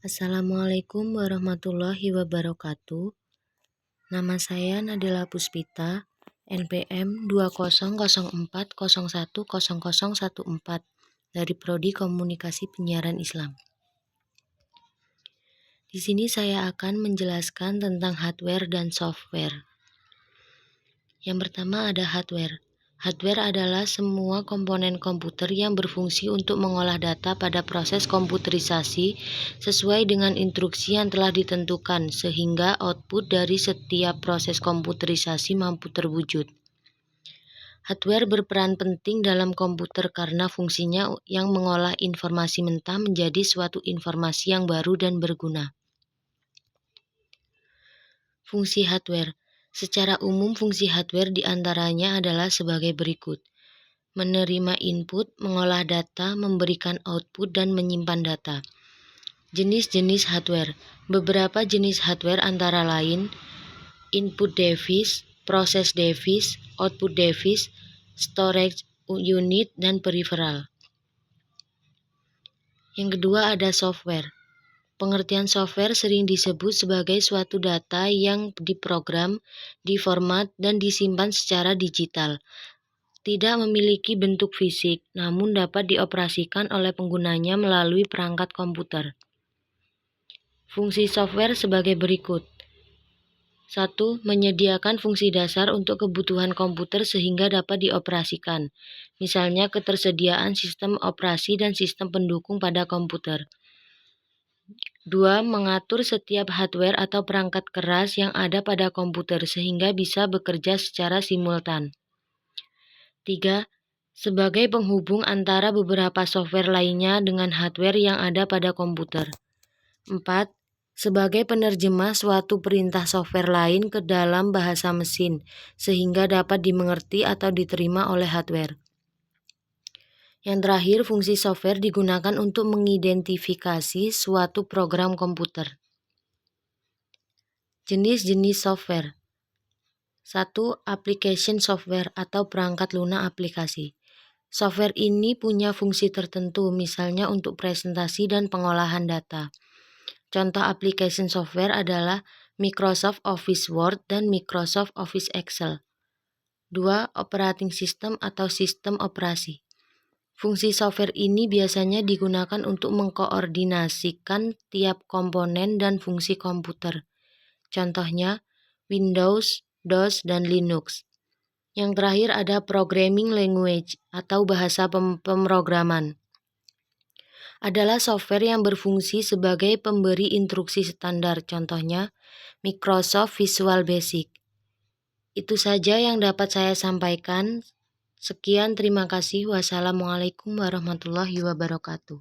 Assalamualaikum warahmatullahi wabarakatuh. Nama saya Nadila Puspita, NPM 2004010014 dari Prodi Komunikasi Penyiaran Islam. Di sini saya akan menjelaskan tentang hardware dan software. Yang pertama ada hardware. Hardware adalah semua komponen komputer yang berfungsi untuk mengolah data pada proses komputerisasi sesuai dengan instruksi yang telah ditentukan, sehingga output dari setiap proses komputerisasi mampu terwujud. Hardware berperan penting dalam komputer karena fungsinya yang mengolah informasi mentah menjadi suatu informasi yang baru dan berguna. Fungsi hardware. Secara umum, fungsi hardware diantaranya adalah sebagai berikut. Menerima input, mengolah data, memberikan output, dan menyimpan data. Jenis-jenis hardware. Beberapa jenis hardware antara lain input device, process device, output device, storage unit, dan peripheral. Yang kedua ada software. Pengertian software sering disebut sebagai suatu data yang diprogram, diformat, dan disimpan secara digital. Tidak memiliki bentuk fisik, namun dapat dioperasikan oleh penggunanya melalui perangkat komputer. Fungsi software sebagai berikut. 1. Menyediakan fungsi dasar untuk kebutuhan komputer sehingga dapat dioperasikan. Misalnya ketersediaan sistem operasi dan sistem pendukung pada komputer. 2. Mengatur setiap hardware atau perangkat keras yang ada pada komputer sehingga bisa bekerja secara simultan. 3. Sebagai penghubung antara beberapa software lainnya dengan hardware yang ada pada komputer. 4. Sebagai penerjemah suatu perintah software lain ke dalam bahasa mesin sehingga dapat dimengerti atau diterima oleh hardware. Yang terakhir, fungsi software digunakan untuk mengidentifikasi suatu program komputer. Jenis-jenis software. 1. Application software atau perangkat lunak aplikasi. Software ini punya fungsi tertentu, misalnya untuk presentasi dan pengolahan data. Contoh application software adalah Microsoft Office Word dan Microsoft Office Excel. 2. Operating system atau sistem operasi. Fungsi software ini biasanya digunakan untuk mengkoordinasikan tiap komponen dan fungsi komputer. Contohnya Windows, DOS, dan Linux. Yang terakhir ada programming language atau bahasa pemrograman. Adalah software yang berfungsi sebagai pemberi instruksi standar. Contohnya Microsoft Visual Basic. Itu saja yang dapat saya sampaikan. Sekian, terima kasih. Wassalamualaikum warahmatullahi wabarakatuh.